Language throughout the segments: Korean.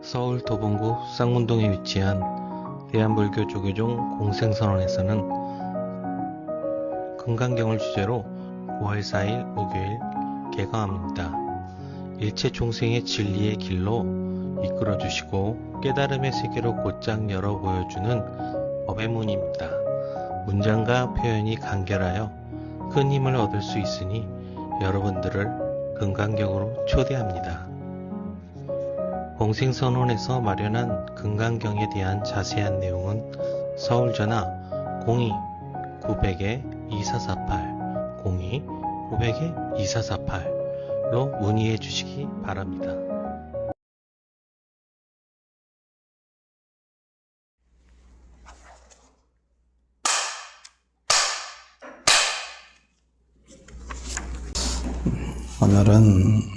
서울 도봉구 쌍문동에 위치한 대한불교 조계종 공생선원에서는 금강경을 주제로 9월 4일 목요일 개강합니다. 일체众생의 진리의 길로 이끌어주시고 깨달음의 세계로 곧장 열어 보여주는 법의 문입니다. 문장과 표현이 간결하여 큰 힘을 얻을 수 있으니 여러분들을 금강경으로 초대합니다. 공생선원에서 마련한 금강경에 대한 자세한 내용은 서울전화 02-900-2448 02-900-2448로 문의해 주시기 바랍니다. 오늘은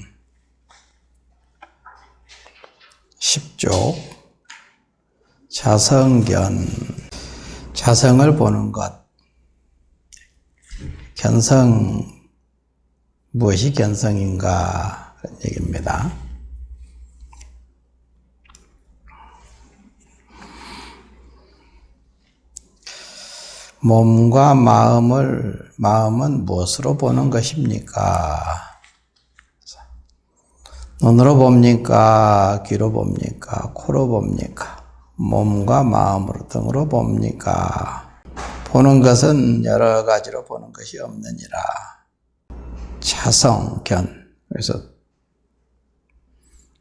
10조 자성견, 자성을 보는 것. 견성, 무엇이 견성인가 그런 얘기입니다. 몸과 마음은 무엇으로 보는 것입니까? 눈으로 봅니까? 귀로 봅니까? 코로 봅니까? 몸과 마음으로 등으로 봅니까? 보는 것은 여러 가지로 보는 것이 없느니라. 자성견.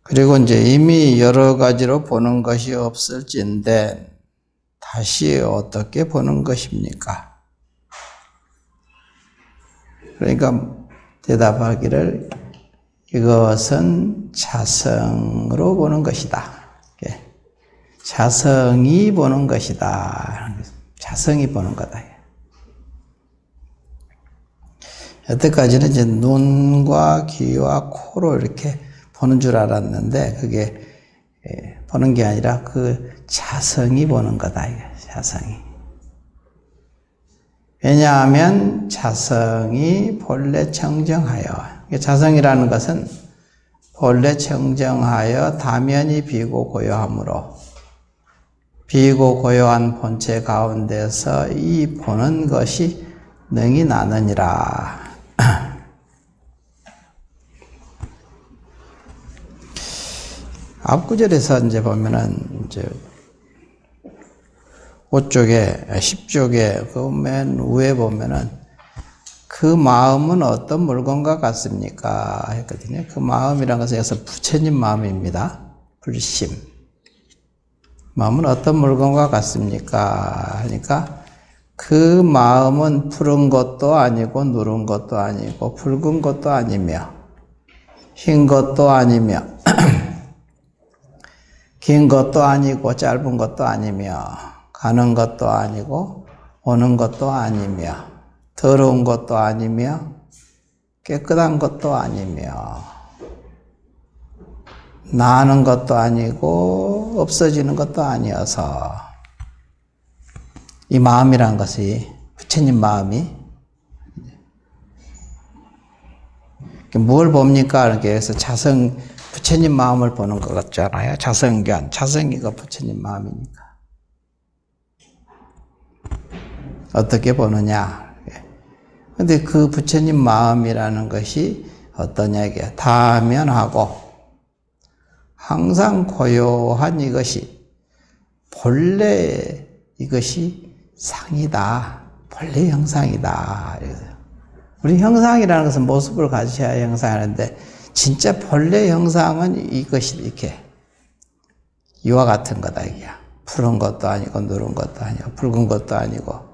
그리고 이제 이미 여러 가지로 보는 것이 없을진데 다시 어떻게 보는 것입니까? 그러니까 대답하기를 이것은 자성으로 보는 것이다. 자성이 보는 것이다. 자성이 보는 거다. 여태까지는 이제 눈과 귀와 코로 이렇게 보는 줄 알았는데 그게 보는 게 아니라 그 자성이 보는 거다. 자성이. 왜냐하면 자성이 본래 청정하여, 자성이라는 것은 본래 청정하여 다면이 비고 고요하므로 비고 고요한 본체 가운데서 이 보는 것이 능히 나느니라. 앞구절에서 이제 보면은 이제 5쪽에 10쪽에 그 맨 위에 보면은 그 마음은 어떤 물건과 같습니까? 했거든요. 그 마음이라는 것은 여기서 부처님 마음입니다. 불심. 마음은 어떤 물건과 같습니까? 하니까 그 마음은 푸른 것도 아니고 누른 것도 아니고 붉은 것도 아니며 흰 것도 아니며 긴 것도 아니고 짧은 것도 아니며 가는 것도 아니고 오는 것도 아니며 더러운 것도 아니며 깨끗한 것도 아니며 나는 것도 아니고 없어지는 것도 아니어서 이 마음이란 것이 부처님 마음이 뭘 봅니까? 이렇게 해서 부처님 마음을 보는 것 같잖아요. 자성견, 자성이가 부처님 마음이니까. 어떻게 보느냐? 근데 그 부처님 마음이라는 것이 어떠냐 이게 다면하고 항상 고요한 이것이 본래 이것이 상이다. 본래 형상이다. 우리 형상이라는 것은 모습을 가지셔야 형상하는데 진짜 본래 형상은 이것이 이렇게 이와 같은 거다 이게. 푸른 것도 아니고 누른 것도 아니고 붉은 것도 아니고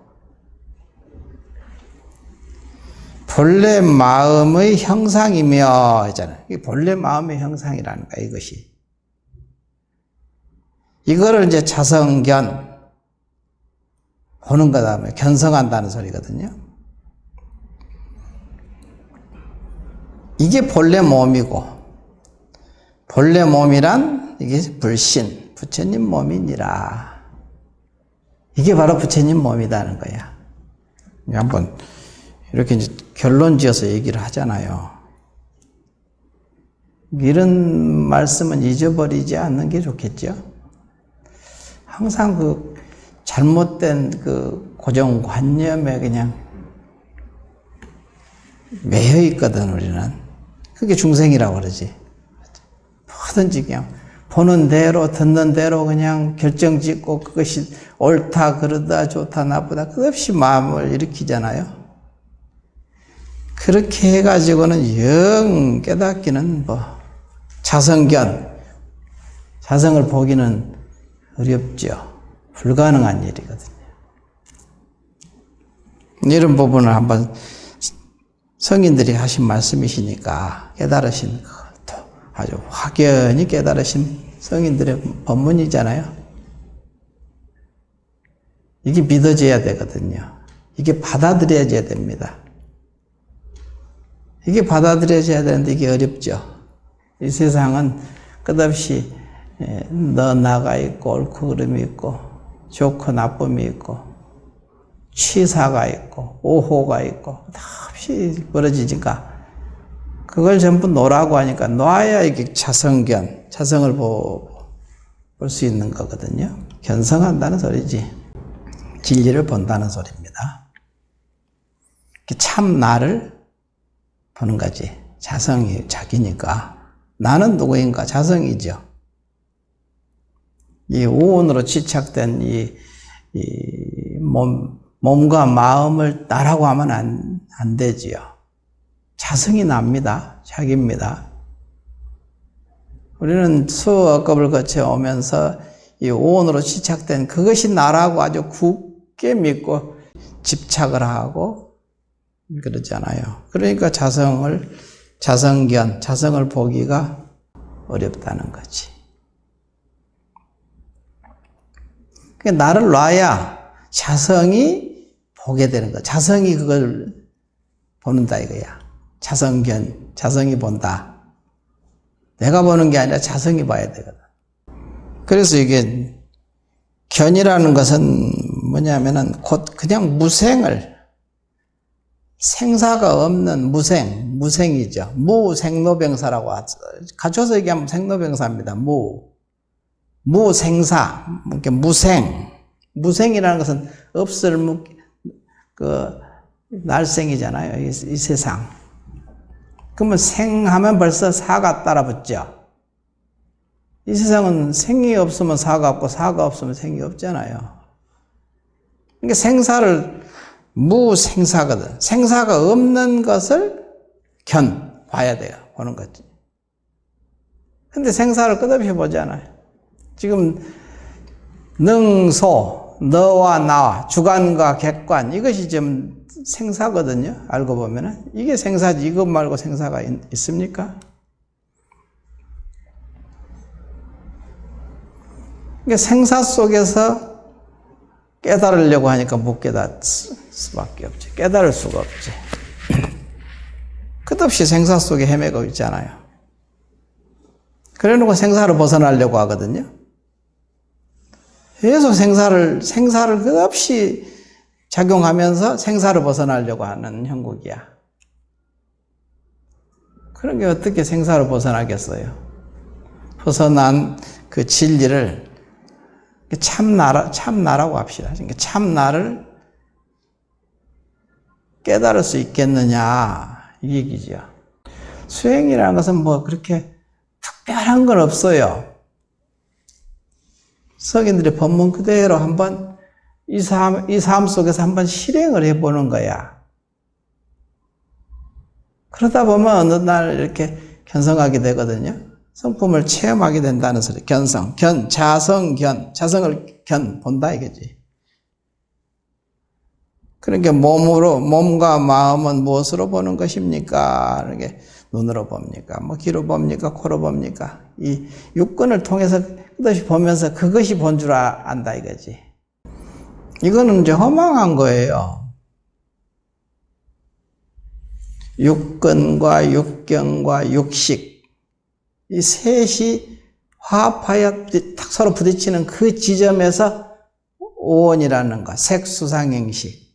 본래 마음의 형상이며 했잖아요. 이 본래 마음의 형상이라는 거야 이것이. 이거를 이제 자성견 보는 거다. 견성한다는 소리거든요. 이게 본래 몸이고 본래 몸이란 이게 불신 부처님 몸이니라. 이게 바로 부처님 몸이다는 거야. 한번 이렇게 이제 결론 지어서 얘기를 하잖아요. 이런 말씀은 잊어버리지 않는 게 좋겠죠. 항상 그 잘못된 그 고정관념에 그냥 매여 있거든, 우리는. 그게 중생이라고 그러지. 뭐든지 그냥 보는 대로, 듣는 대로 그냥 결정 짓고 그것이 옳다, 그러다, 좋다, 나쁘다, 끝없이 마음을 일으키잖아요. 그렇게 해가지고는 영 깨닫기는 자성견, 자성을 보기는 어렵죠. 불가능한 일이거든요. 이런 부분을 한번 성인들이 하신 말씀이시니까 깨달으신 것도 아주 확연히 깨달으신 성인들의 법문이잖아요. 이게 믿어져야 되거든요. 이게 받아들여져야 됩니다. 이게 받아들여져야 되는데 이게 어렵죠. 이 세상은 끝없이 너 나가 있고 옳고 그름이 있고 좋고 나쁨이 있고 취사가 있고 오호가 있고 다 없이 벌어지니까 그걸 전부 놓으라고 하니까 놔야 이게 자성견, 자성을 볼 수 있는 거거든요. 견성한다는 소리지. 진리를 본다는 소리입니다. 참 나를 보는 거지. 자성이 자기니까. 나는 누구인가? 자성이죠. 이 오온으로 집착된 이 몸과 마음을 나라고 하면 안 되지요. 자성이 납니다. 자기입니다. 우리는 수억겁을 거쳐 오면서 이 오온으로 집착된 그것이 나라고 아주 굳게 믿고 집착을 하고 그러잖아요. 그러니까 자성견, 자성을 보기가 어렵다는 거지. 그러니까 나를 놔야 자성이 보게 되는 거야. 자성이 그걸 보는다 이거야. 자성견, 자성이 본다. 내가 보는 게 아니라 자성이 봐야 되거든. 그래서 이게 견이라는 것은 뭐냐면은 곧 그냥 무생을, 생사가 없는 무생이죠. 무생로병사라고 하죠. 갖춰서 얘기하면 생로병사입니다. 무생사, 이렇게 무생이라는 것은 없을 날생이잖아요. 이 세상. 그러면 생하면 벌써 사가 따라붙죠. 이 세상은 생이 없으면 사가 없고 사가 없으면 생이 없잖아요. 그러니까 생사를 무생사거든. 생사가 없는 것을 봐야 돼요. 보는 거지. 근데 생사를 끝없이 보잖아요. 지금 능소, 너와 나와, 주관과 객관, 이것이 지금 생사거든요. 알고 보면은. 이게 생사지. 이것 말고 생사가 있습니까? 그러니까 생사 속에서 깨달으려고 하니까 못 깨달을 수밖에 없지. 깨달을 수가 없지. 끝없이 생사 속에 헤매고 있잖아요. 그래 놓고 생사를 벗어나려고 하거든요. 계속 생사를 끝없이 작용하면서 생사를 벗어나려고 하는 형국이야. 그런 게 어떻게 생사를 벗어나겠어요? 벗어난 그 진리를 참나라고 합시다. 그러니까 참나를 깨달을 수 있겠느냐 이 얘기죠. 수행이라는 것은 뭐 그렇게 특별한 건 없어요. 성인들의 법문 그대로 한번 이 삶 속에서 한번 실행을 해보는 거야. 그러다 보면 어느 날 이렇게 견성하게 되거든요. 성품을 체험하게 된다는 소리. 견성, 자성을 본다 이거지. 그러니까 몸과 마음은 무엇으로 보는 것입니까? 이렇게 눈으로 봅니까? 귀로 봅니까? 코로 봅니까? 이 육근을 통해서 끝없이 보면서 그것이 본 줄 안다 이거지. 이거는 이제 허망한 거예요. 육근과 육경과 육식, 이 셋이 화합하여 딱 서로 부딪히는 그 지점에서 오온이라는 것, 색수상행식,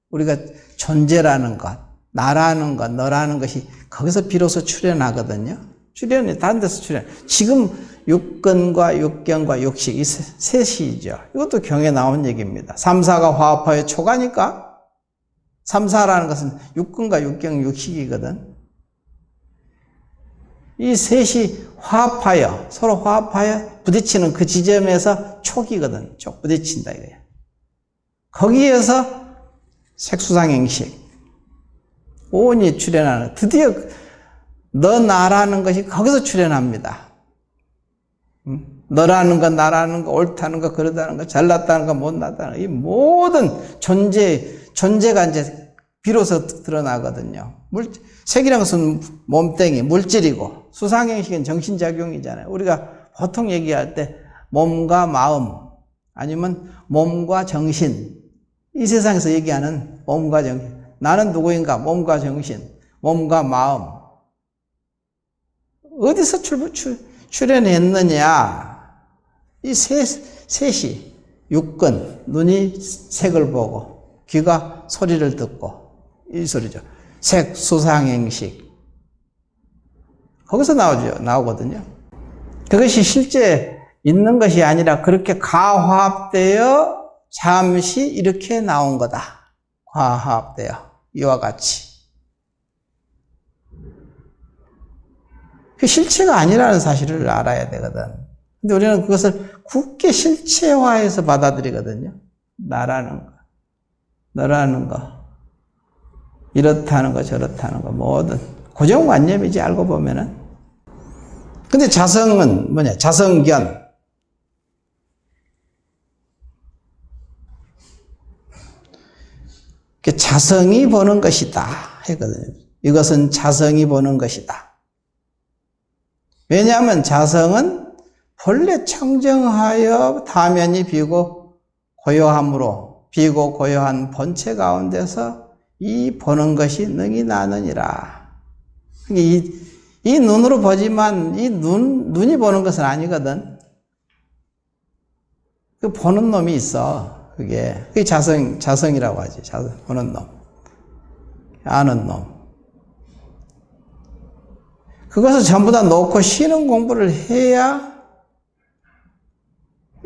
우리가 존재라는 것, 나라는 것, 너라는 것이 거기서 비로소 출현하거든요. 출현이 다른 데서 출현. 지금 육근과 육경과 육식 이 셋이죠. 이것도 경에 나온 얘기입니다. 삼사가 화합하여 초가니까 삼사라는 것은 육근과 육경 육식이거든. 이 셋이 화합하여 서로 화합하여 부딪히는 그 지점에서 촉이거든. 촉 부딪힌다 이거야. 거기에서 색수상행식 오온이 출현하는 드디어 너 나라는 것이 거기서 출현합니다. 너라는 거 나라는 거 옳다는 거 그러다는 거 잘났다는 거 못났다는 거 이 모든 존재가 이제 비로소 드러나거든요. 색이라는 것은 몸뚱이 물질이고 수상행식은 정신작용이잖아요. 우리가 보통 얘기할 때 몸과 마음 아니면 몸과 정신 이 세상에서 얘기하는 몸과 정신 나는 누구인가 몸과 정신 몸과 마음 어디서 출현했느냐 이 셋이 육근 눈이 색을 보고 귀가 소리를 듣고 이 소리죠. 색, 수상행식 거기서 나오거든요. 그것이 실제 있는 것이 아니라 그렇게 가화합되어 잠시 이렇게 나온 거다. 과합되어 이와 같이 그 실체가 아니라는 사실을 알아야 되거든. 근데 우리는 그것을 굳게 실체화해서 받아들이거든요. 나라는 거, 너라는 거, 이렇다는 거, 저렇다는 거, 뭐든 고정관념이지 알고 보면은. 근데 자성은 뭐냐? 자성견. 자성이 보는 것이다 했거든요. 이것은 자성이 보는 것이다. 왜냐하면 자성은 본래 청정하여 다면이 비고 고요함으로 비고 고요한 본체 가운데서 이 보는 것이 능히 나느니라. 이 눈으로 보지만 이 눈이 보는 것은 아니거든. 그 보는 놈이 있어. 그게 자성이라고 하지. 보는 놈. 아는 놈. 그것을 전부 다 놓고 쉬는 공부를 해야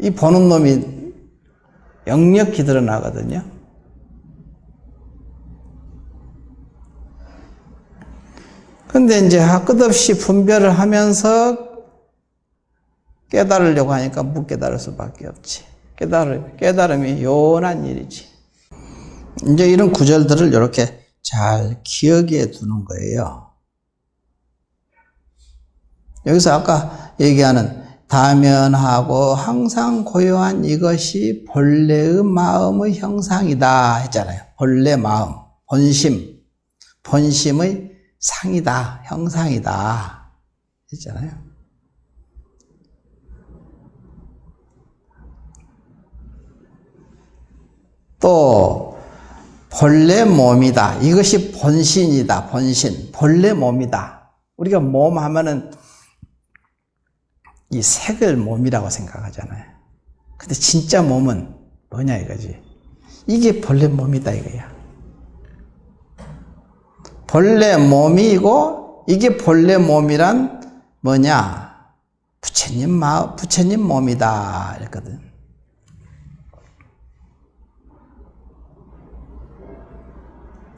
이 보는 놈이 역력히 드러나거든요. 근데 이제 끝없이 분별을 하면서 깨달으려고 하니까 못 깨달을 수밖에 없지. 깨달음이 요원한 일이지. 이제 이런 구절들을 이렇게 잘 기억해 두는 거예요. 여기서 아까 얘기하는 다면하고 항상 고요한 이것이 본래의 마음의 형상이다 했잖아요. 본래 마음, 본심의 상이다, 형상이다 했잖아요. 또 본래 몸이다. 이것이 본신이다. 본래 몸이다. 우리가 몸 하면은 이 색을 몸이라고 생각하잖아요. 근데 진짜 몸은 뭐냐 이거지. 이게 본래 몸이다 이거야. 본래 몸이고 이게 본래 몸이란 뭐냐? 부처님 몸이다 이랬거든.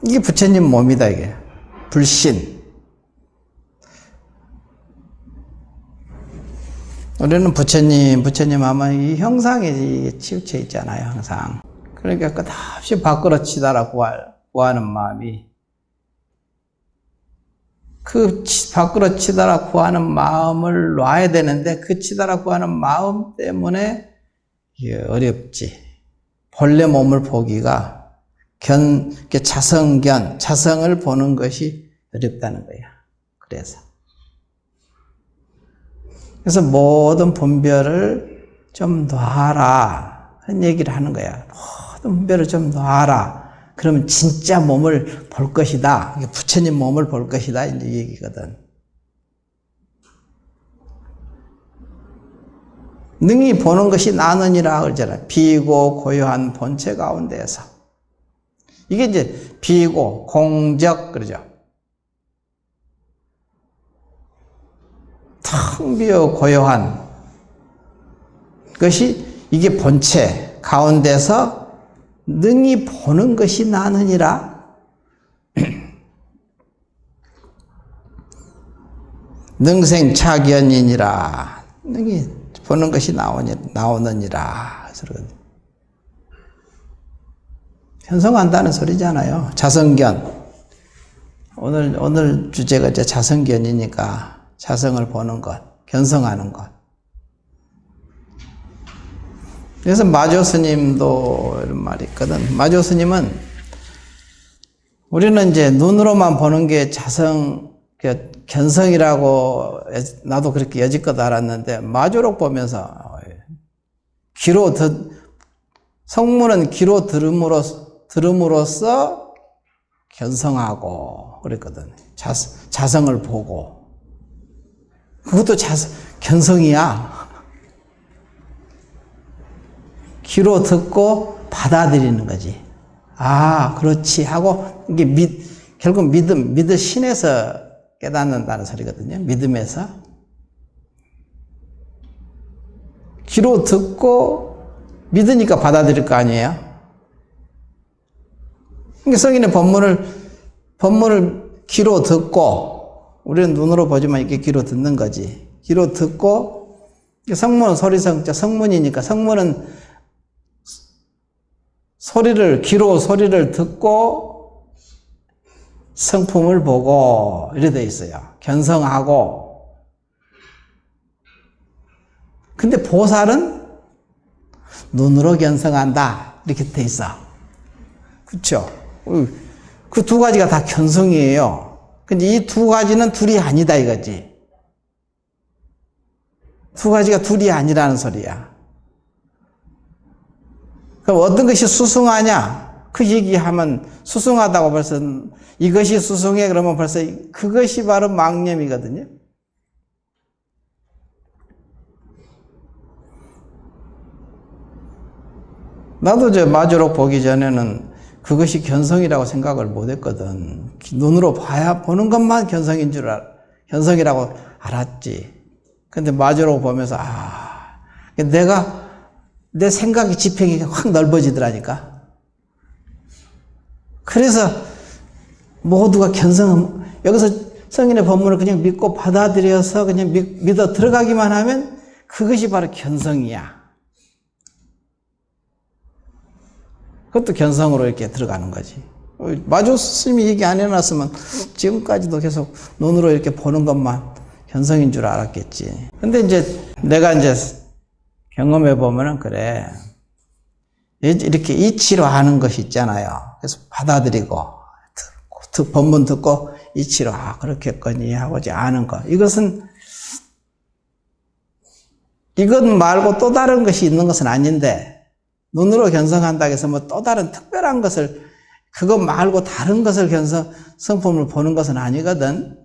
이게 부처님 몸이다 이게. 불신. 우리는 부처님 하면 이 형상에 치우쳐 있잖아요, 항상. 그러니까 끝없이 밖으로 치달아 구하는 마음이 그 밖으로 치달아 구하는 마음을 놔야 되는데 그 치달아 구하는 마음 때문에 어렵지. 본래 몸을 보기가 자성을 보는 것이 어렵다는 거야. 그래서 모든 분별을 좀 놔라. 그런 얘기를 하는 거야. 모든 분별을 좀 놔라. 그러면 진짜 몸을 볼 것이다. 부처님 몸을 볼 것이다. 이제 얘기거든. 능히 보는 것이 나느니라 그러잖아. 비고 고요한 본체 가운데에서. 이게 이제 비고 공적 그러죠. 텅 비어 고요한 것이 이게 본체 가운데서 능히 보는 것이 나느니라. 능생차견이니라. 능히 보는 것이 나오느니라. 견성한다는 소리잖아요. 자성견. 오늘 주제가 이제 자성견이니까 자성을 보는 것, 견성하는 것. 그래서 마조 스님도 이런 말이 있거든. 마조 스님은 우리는 이제 눈으로만 보는 게 견성이라고 나도 그렇게 여지껏 알았는데 마조록 보면서 성문은 귀로 들음으로써 견성하고 그랬거든. 자성을 보고. 그것도 견성이야. 귀로 듣고 받아들이는 거지. 아, 그렇지 하고 이게 결국 믿음 신에서 깨닫는다는 소리거든요. 믿음에서. 귀로 듣고 믿으니까 받아들일 거 아니에요. 그러니까 성인의 법문을 귀로 듣고, 우리는 눈으로 보지만 이렇게 귀로 듣는 거지. 귀로 듣고, 성문은 소리성자, 성문이니까 성문은 귀로 소리를 듣고 성품을 보고 이래 돼 있어요. 견성하고. 근데 보살은 눈으로 견성한다 이렇게 돼 있어. 그렇죠? 그 두 가지가 다 견성이에요. 근데 이 두 가지는 둘이 아니다 이거지. 두 가지가 둘이 아니라는 소리야. 그럼 어떤 것이 수승하냐? 그 얘기하면 수승하다고 벌써 이것이 수승해 그러면 벌써 그것이 바로 망념이거든요. 나도 저 마주록 보기 전에는 그것이 견성이라고 생각을 못 했거든. 눈으로 보는 것만 견성이라고 알았지. 근데 마주록 보면서, 내 생각의 지평이 확 넓어지더라니까. 그래서 모두가 여기서 성인의 법문을 그냥 믿고 받아들여서 그냥 믿어 들어가기만 하면 그것이 바로 견성이야. 그것도 견성으로 이렇게 들어가는 거지. 마조 스님이 얘기 안 해놨으면 지금까지도 계속 눈으로 이렇게 보는 것만 견성인 줄 알았겠지. 근데 내가 경험해 보면은 그래. 이렇게 이치로 하는 것이 있잖아요. 그래서 받아들이고, 법문 듣고 이치로, 그렇겠거니 하고 아는 거. 이것 말고 또 다른 것이 있는 것은 아닌데, 눈으로 견성한다고 해서 또 다른 특별한 것을, 그것 말고 다른 것을 성품을 보는 것은 아니거든.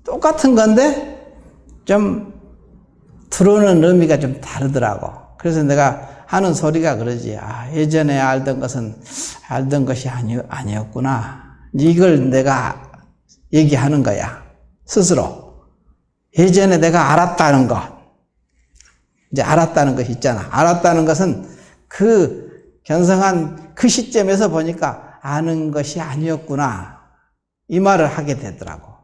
똑같은 건데, 좀, 들어오는 의미가 좀 다르더라고. 그래서 내가 하는 소리가 그러지. 예전에 알던 것이 아니었구나. 이걸 내가 얘기하는 거야. 스스로. 예전에 내가 알았다는 것. 이제 알았다는 것이 있잖아. 알았다는 것은 견성한 그 시점에서 보니까 아는 것이 아니었구나. 이 말을 하게 되더라고.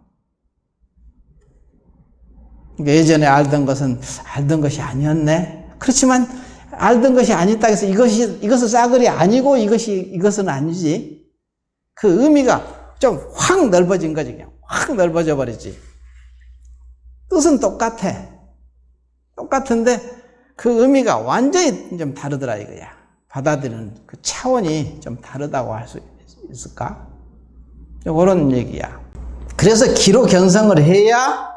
그러니까 예전에 알던 것이 아니었네. 그렇지만 알던 것이 아니다 해서 이것은 싸그리 아니고 이것은 아니지. 그 의미가 좀 확 넓어진 거지. 그냥 확 넓어져 버리지. 뜻은 똑같은데 그 의미가 완전히 좀 다르더라 이거야. 받아들이는 그 차원이 좀 다르다고 할 수 있을까? 그런 얘기야. 그래서 귀로 견성을 해야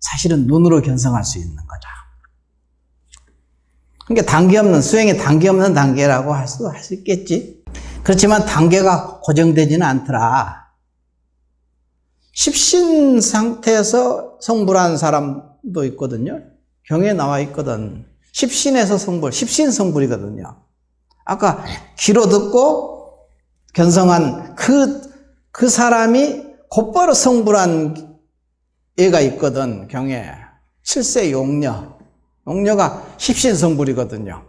사실은 눈으로 견성할 수 있는 거다. 그러니까 수행에 단계 없는 단계라고 할 수 있겠지. 그렇지만 단계가 고정되지는 않더라. 십신 상태에서 성불한 사람도 있거든요. 경에 나와 있거든. 십신에서 십신 성불이거든요. 아까 귀로 듣고 견성한 그 사람이 곧바로 성불한 애가 있거든, 경에. 7세 용녀. 용녀가 십신성불이거든요.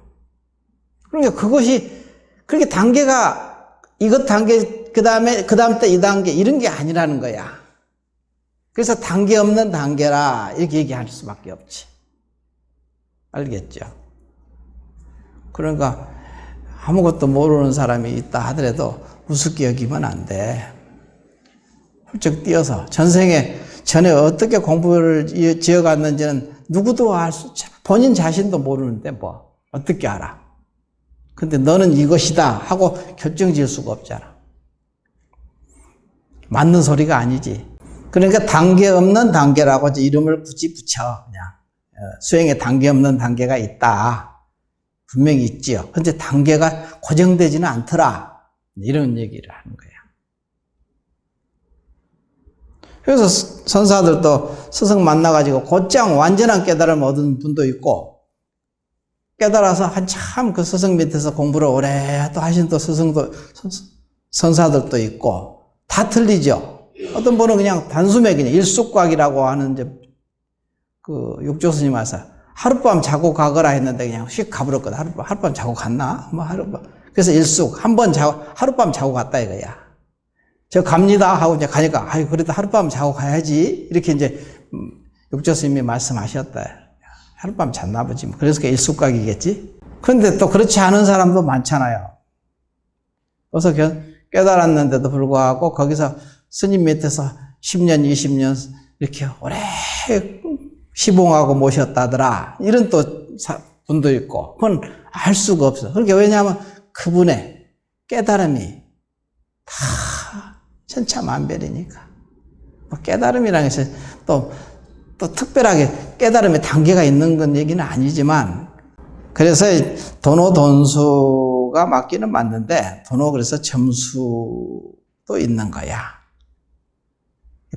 그러니까 그것이, 그렇게 단계가, 이것 단계, 그 다음 때 이 단계, 이런 게 아니라는 거야. 그래서 단계 없는 단계라, 이렇게 얘기할 수밖에 없지. 알겠죠? 그러니까, 아무것도 모르는 사람이 있다 하더라도 우습게 여기면 안 돼. 훌쩍 뛰어서 전생에 전에 어떻게 공부를 지어갔는지는 누구도 알 수, 본인 자신도 모르는데 뭐 어떻게 알아? 근데 너는 이것이다 하고 결정 지을 수가 없잖아. 맞는 소리가 아니지. 그러니까 단계 없는 단계라고 이름을 굳이 붙여. 그냥 수행에 단계 없는 단계가 있다. 분명히 있지요. 근데 단계가 고정되지는 않더라. 이런 얘기를 하는 거야. 그래서 선사들도 스승 만나가지고 곧장 완전한 깨달음을 얻은 분도 있고, 깨달아서 한참 그 스승 밑에서 공부를 오래 또 하신 또 스승도, 선사들도 있고, 다 틀리죠. 어떤 분은 그냥 단숨에 그냥 일숙각이라고 하는 이제 그 육조 스님 와서 하룻밤 자고 가거라 했는데 그냥 휙 가버렸거든. 하룻밤 자고 갔나? 뭐 하룻밤. 그래서 일숙, 하룻밤 자고 갔다 이거야. 저 갑니다 하고 이제 가니까, 아이, 그래도 하룻밤 자고 가야지. 이렇게 이제 육조 스님이 말씀하셨다. 하룻밤 잤나 보지. 그래서 그 일숙각이겠지. 그런데 또 그렇지 않은 사람도 많잖아요. 그래서 깨달았는데도 불구하고 거기서 스님 밑에서 10년, 20년 이렇게 오래 시봉하고 모셨다더라. 이런 또 분도 있고. 그건 알 수가 없어. 그러니까 왜냐하면 그분의 깨달음이 다 천차만별이니까. 깨달음이라는 것이 또 특별하게 깨달음의 단계가 있는 건 얘기는 아니지만, 그래서 도노돈수가 맞기는 맞는데, 그래서 점수도 있는 거야.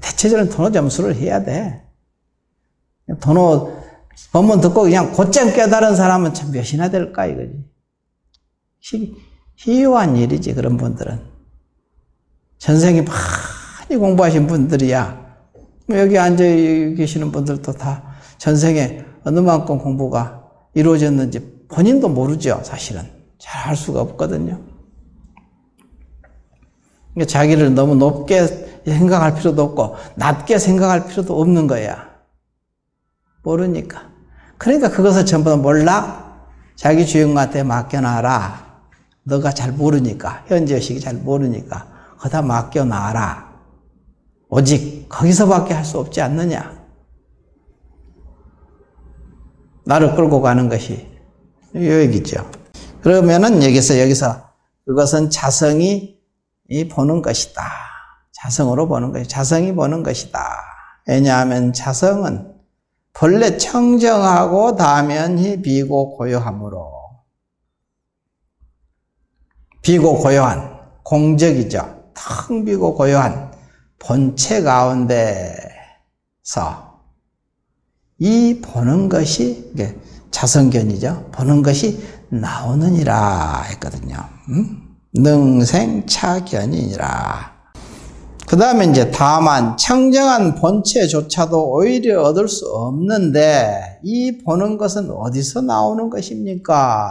대체적으로 도노 점수를 해야 돼. 도노 법문 듣고 그냥 곧장 깨달은 사람은 참 몇이나 될까 이거지. 희유한 일이지. 그런 분들은 전생에 많이 공부하신 분들이야. 여기 앉아 계시는 분들도 다 전생에 어느 만큼 공부가 이루어졌는지 본인도 모르죠. 사실은 잘 알 수가 없거든요. 그러니까 자기를 너무 높게 생각할 필요도 없고 낮게 생각할 필요도 없는 거야. 모르니까. 그러니까 그것을 전부 다 몰라? 자기 주인한테 맡겨놔라. 너가 잘 모르니까, 현재의식이 잘 모르니까 거기다 맡겨놔라. 오직 거기서밖에 할 수 없지 않느냐. 나를 끌고 가는 것이 이 얘기죠. 그러면은 여기서 그것은 자성이 보는 것이다. 자성으로 보는 것이, 자성이 보는 것이다. 왜냐하면 자성은 본래 청정하고 다면히 비고 고요하므로, 비고 고요한 공적이죠. 텅 비고 고요한 본체 가운데서 이 보는 것이, 이게 자성견이죠. 보는 것이 나오느니라 했거든요. 능생차견이니라. 그 다음에 이제 다만 청정한 본체조차도 오히려 얻을 수 없는데 이 보는 것은 어디서 나오는 것입니까?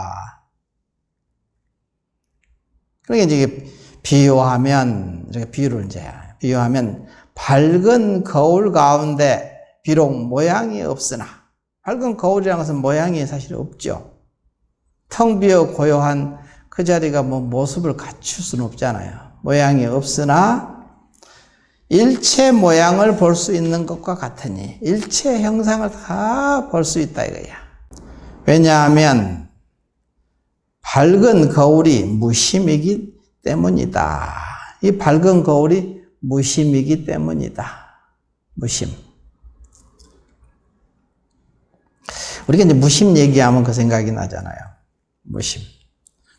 그러니까 이제 비유하면, 이렇게 비유를 이제 비유하면 밝은 거울 가운데 비록 모양이 없으나, 밝은 거울이라는 것은 모양이 사실 없죠. 텅 비어 고요한 그 자리가 뭐 모습을 갖출 수는 없잖아요. 모양이 없으나 일체 모양을 볼 수 있는 것과 같으니 일체 형상을 다 볼 수 있다 이거야. 왜냐하면 밝은 거울이 무심이기 때문이다. 이 밝은 거울이 무심이기 때문이다. 무심. 우리가 이제 무심 얘기하면 그 생각이 나잖아요. 무심.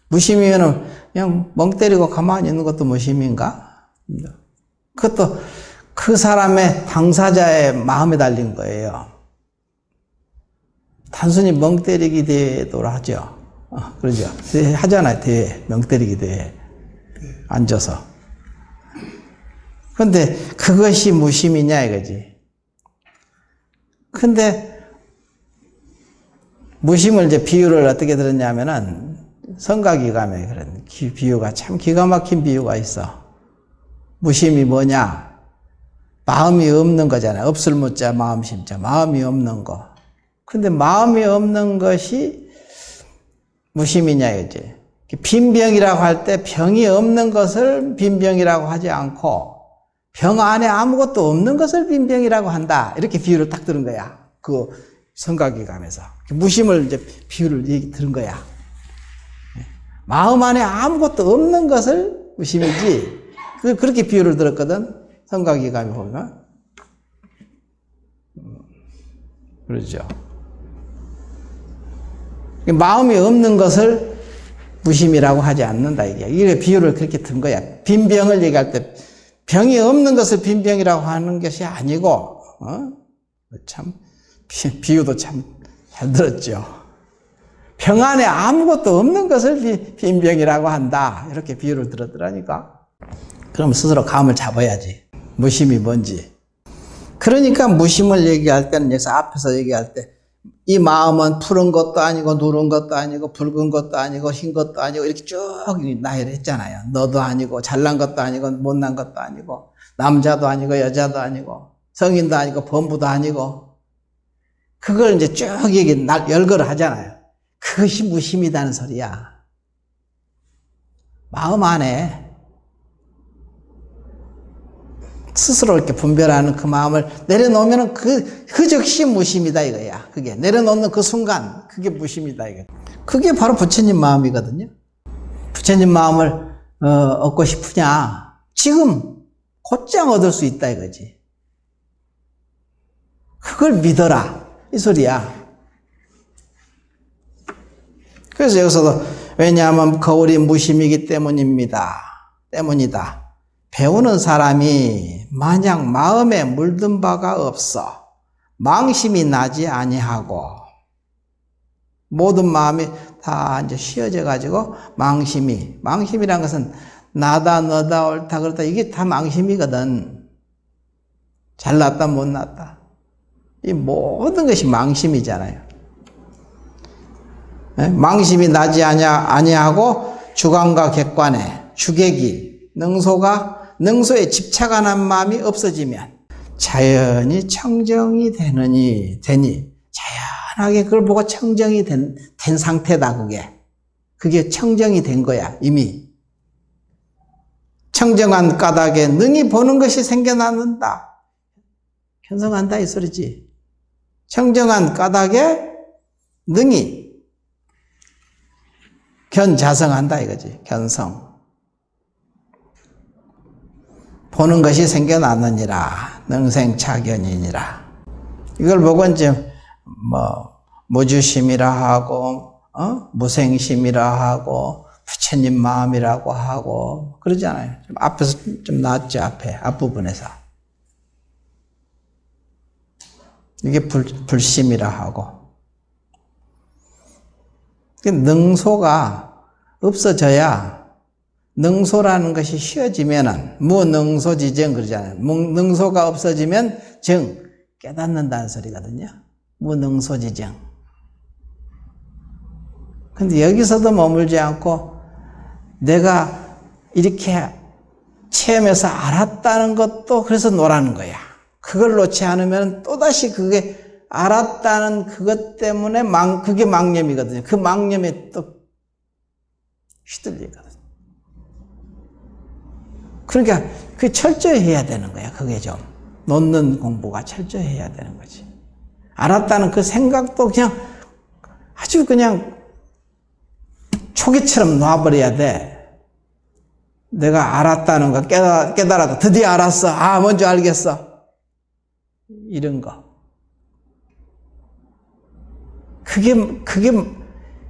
무심이면은 그냥 멍 때리고 가만히 있는 것도 무심인가? 그것도 그 사람의 당사자의 마음에 달린 거예요. 단순히 멍 때리기 대회도 하죠. 그러죠. 하잖아요. 대회. 멍 때리기 대회. 앉아서. 그런데 그것이 무심이냐 이거지. 근데 무심을 이제 비유를 어떻게 들었냐면은 성가기감에 그런 비유가 참 기가 막힌 비유가 있어. 무심이 뭐냐? 마음이 없는 거잖아요. 없을 무자 마음 심자. 마음이 없는 거. 근데 마음이 없는 것이 무심이냐 이거지. 빈병이라고 할 때 병이 없는 것을 빈병이라고 하지 않고 병 안에 아무것도 없는 것을 빈병이라고 한다. 이렇게 비유를 딱 들은 거야. 그 성가기감에서. 무심을 이제 비유를 들은 거야. 마음 안에 아무것도 없는 것을 무심이지. 그렇게 비유를 들었거든. 성가기감에 보면. 그러죠. 마음이 없는 것을 무심이라고 하지 않는다, 이게. 이게 비유를 그렇게 든 거야. 빈병을 얘기할 때, 병이 없는 것을 빈병이라고 하는 것이 아니고, 참, 비유도 참 잘 들었죠. 병 안에 아무것도 없는 것을 빈병이라고 한다. 이렇게 비유를 들었더라니까. 그럼 스스로 감을 잡아야지. 무심이 뭔지. 그러니까 무심을 얘기할 때는 여기서 앞에서 얘기할 때 이 마음은 푸른 것도 아니고 누른 것도 아니고 붉은 것도 아니고 흰 것도 아니고 이렇게 쭉 나열했잖아요. 너도 아니고 잘난 것도 아니고 못난 것도 아니고 남자도 아니고 여자도 아니고 성인도 아니고 범부도 아니고 그걸 이제 쭉 열거를 하잖아요. 그것이 무심이다는 소리야. 마음 안에 스스로 이렇게 분별하는 그 마음을 내려놓으면 그 즉시 무심이다 이거야. 그게 내려놓는 그 순간 그게 무심이다 이거. 그게 바로 부처님 마음이거든요. 부처님 마음을 얻고 싶으냐? 지금 곧장 얻을 수 있다 이거지. 그걸 믿어라 이 소리야. 그래서 여기서도 왜냐하면 거울이 무심이기 때문이다. 배우는 사람이 마냥 마음에 물든 바가 없어 망심이 나지 아니하고 모든 마음이 다 이제 쉬어져 가지고 망심이란 것은 나다 너다 옳다 그렇다 이게 다 망심이거든. 잘났다 못났다 이 모든 것이 망심이잖아요. 망심이 나지 아니하고 주관과 객관에 주객이 능소에 집착하는 마음이 없어지면 자연히 청정이 되니 자연하게 그걸 보고 청정이 된 상태다 그게 청정이 된 거야 이미. 청정한 까닭에 능히 보는 것이 생겨나는다. 견성한다 이 소리지. 청정한 까닭에 능히 견자성한다 이거지. 견성. 보는 것이 생겨나느니라. 능생차견이니라. 이걸 보고 이제 무주심이라 하고 무생심이라 하고 부처님 마음이라고 하고 그러잖아요. 좀 앞에서 좀 나왔죠. 앞부분에서. 이게 불심이라 하고. 능소가 없어져야 능소라는 것이 쉬어지면은 무능소지정 그러잖아요. 능소가 없어지면 깨닫는다는 소리거든요. 무능소지정. 근데 여기서도 머물지 않고 내가 이렇게 체험해서 알았다는 것도 그래서 노라는 거야. 그걸 놓지 않으면 또다시 그게 알았다는 그것 때문에 그게 망념이거든요. 그 망념에 또 휘둘리거든요. 그러니까 그게 철저히 해야 되는 거야. 그게 좀 놓는 공부가 철저히 해야 되는 거지. 알았다는 그 생각도 그냥 아주 그냥 초기처럼 놔버려야 돼. 내가 알았다는 거 깨달았다. 드디어 알았어. 먼저 알겠어. 이런 거.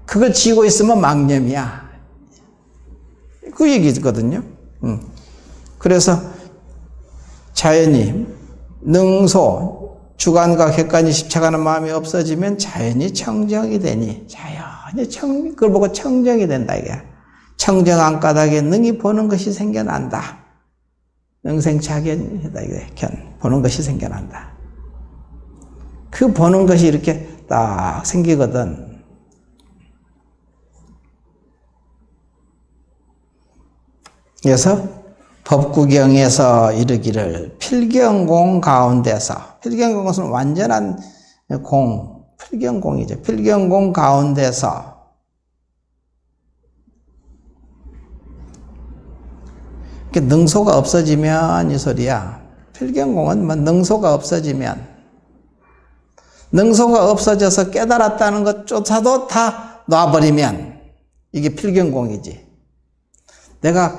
그걸 지고 있으면 망념이야. 그 얘기거든요. 그래서 자연히 능소, 주관과 객관이 집착하는 마음이 없어지면 자연히 청정이 되니 그걸 보고 청정이 된다 이게. 청정한 까닭에 능히 보는 것이 생겨난다. 능생차견이다 이게. 보는 것이 생겨난다. 그 보는 것이 이렇게 딱 생기거든. 그래서 법구경에서 이르기를 필경공 가운데서, 필경공은 완전한 공, 필경공이죠. 필경공 가운데서 능소가 없어지면 이 소리야. 필경공은 뭐 능소가 없어지면, 능소가 없어져서 깨달았다는 것조차도 다 놔버리면 이게 필경공이지. 내가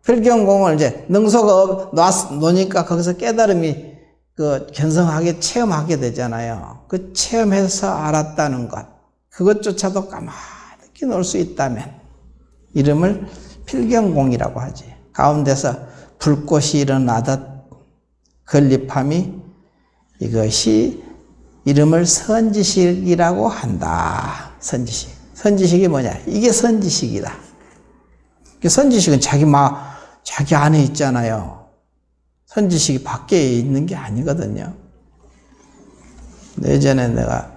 필경공을 이제 능소가 놓으니까 거기서 깨달음이 견성하게 체험하게 되잖아요. 그 체험해서 알았다는 것, 그것조차도 까마득히 놓을 수 있다면 이름을 필경공이라고 하지. 가운데서 불꽃이 일어나듯 건립함이, 이것이 이름을 선지식이라고 한다. 선지식. 선지식이 뭐냐? 이게 선지식이다. 선지식은 자기 안에 있잖아요. 선지식이 밖에 있는 게 아니거든요. 예전에 내가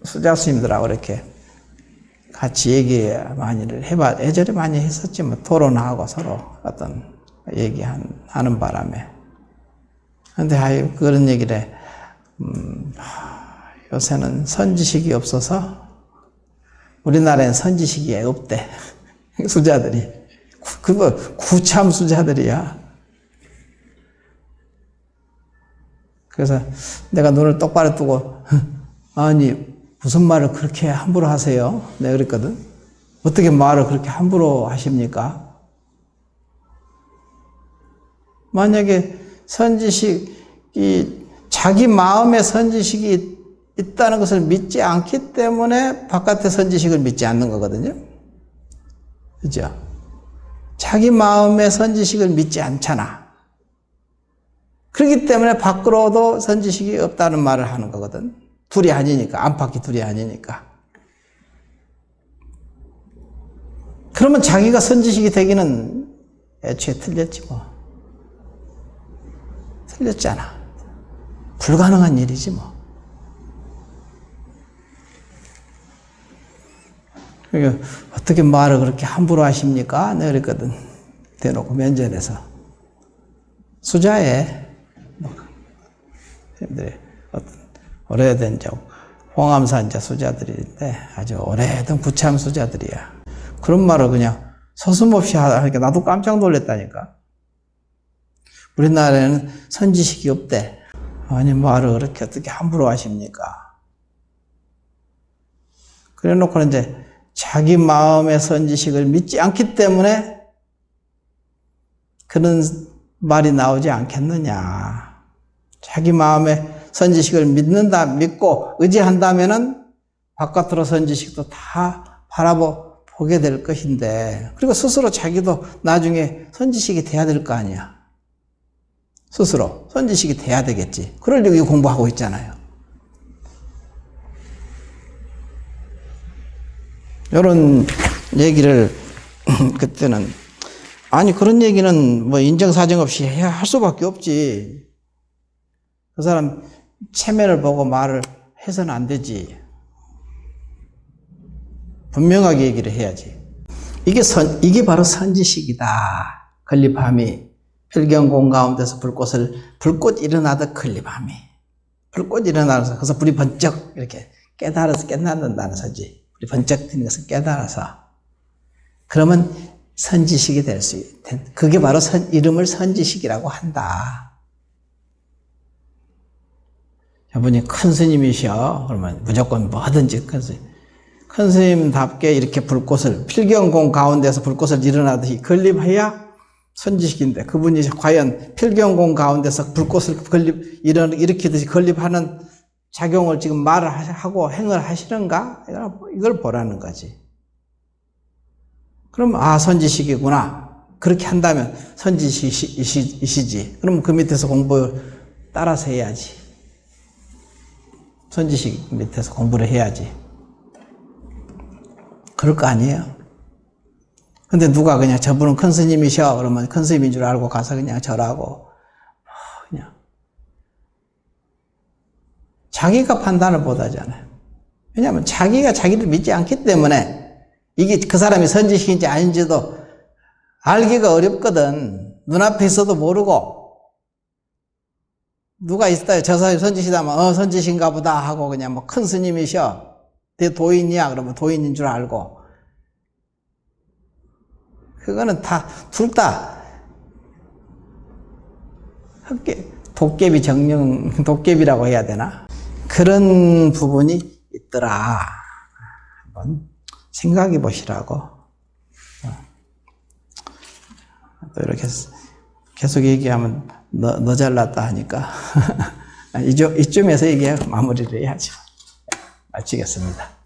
수자 스님들하고 이렇게 같이 얘기 많이를 예전에 많이 했었지, 뭐, 토론하고 서로 어떤 하는 바람에. 근데, 그런 얘기를 해. 요새는 선지식이 없어서, 우리나라엔 선지식이 없대. 수자들이. 그거 구참 수자들이야. 그래서 내가 눈을 똑바로 뜨고, 아니, 무슨 말을 그렇게 함부로 하세요? 내가 그랬거든. 어떻게 말을 그렇게 함부로 하십니까? 만약에 선지식이, 자기 마음에 선지식이 있다는 것을 믿지 않기 때문에 바깥의 선지식을 믿지 않는 거거든요. 그죠? 자기 마음의 선지식을 믿지 않잖아. 그렇기 때문에 밖으로도 선지식이 없다는 말을 하는 거거든. 둘이 아니니까, 안팎이 둘이 아니니까. 그러면 자기가 선지식이 되기는 애초에 틀렸지 뭐. 틀렸잖아. 불가능한 일이지 뭐. 그러니까 어떻게 말을 그렇게 함부로 하십니까? 내가 그랬거든. 대놓고 면전에서. 수자에 사람들이 어떤 오래된 홍암산 수자들인데 아주 오래된 구참 수자들이야. 그런 말을 그냥 서슴없이 하니까 나도 깜짝 놀랐다니까. 우리나라에는 선지식이 없대. 아니, 말을 그렇게 어떻게 함부로 하십니까? 그래 놓고는 이제 자기 마음의 선지식을 믿지 않기 때문에 그런 말이 나오지 않겠느냐. 자기 마음의 선지식을 믿고 의지한다면은 바깥으로 선지식도 다 바라보게 될 것인데, 그리고 스스로 자기도 나중에 선지식이 돼야 될 거 아니야. 스스로 선지식이 돼야 되겠지. 그러려고 공부하고 있잖아요. 이런 얘기를 그때는, 아니 그런 얘기는 뭐 인정사정 없이 할 수밖에 없지. 그 사람 체면을 보고 말을 해서는 안 되지. 분명하게 얘기를 해야지. 이게 바로 선지식이다. 건립함이 필경공 가운데서 불꽃 일어나듯 건립함이. 불꽃 일어나서 거기서 불이 번쩍 이렇게 깨닫는다는 소지. 불이 번쩍 뜨는 것을 깨달아서. 그러면 선지식이 될 수 있다. 그게 바로 이름을 선지식이라고 한다. 저분이 큰 스님이셔. 그러면 무조건 뭐든지 큰 스님답게 이렇게 필경공 가운데서 불꽃을 일어나듯이 건립해야 선지식인데, 그분이 과연 필경공 가운데서 불꽃을 일으키듯이 건립하는 작용을 지금 말을 하고 행을 하시는가? 이걸 보라는 거지. 그럼 선지식이구나. 그렇게 한다면 선지식이시지. 그럼 그 밑에서 공부를 따라서 해야지. 선지식 밑에서 공부를 해야지. 그럴 거 아니에요? 근데 누가 그냥 저분은 큰 스님이셔. 그러면 큰 스님인 줄 알고 가서 그냥 절하고, 그냥. 자기가 판단을 못 하잖아요. 왜냐하면 자기가 자기를 믿지 않기 때문에 이게 그 사람이 선지식인지 아닌지도 알기가 어렵거든. 눈앞에 있어도 모르고 누가 있어요. 저 사람이 선지시다면 선지신가 보다 하고 그냥 뭐 큰 스님이셔. 내 도인이야 그러면 도인인 줄 알고. 그거는 다 둘 다 도깨비 정령, 도깨비라고 해야 되나? 그런 부분이 있더라. 한번 생각해 보시라고. 또 이렇게 계속 얘기하면 너 잘났다 하니까 이쯤에서 얘기하고 마무리를 해야죠. 마치겠습니다.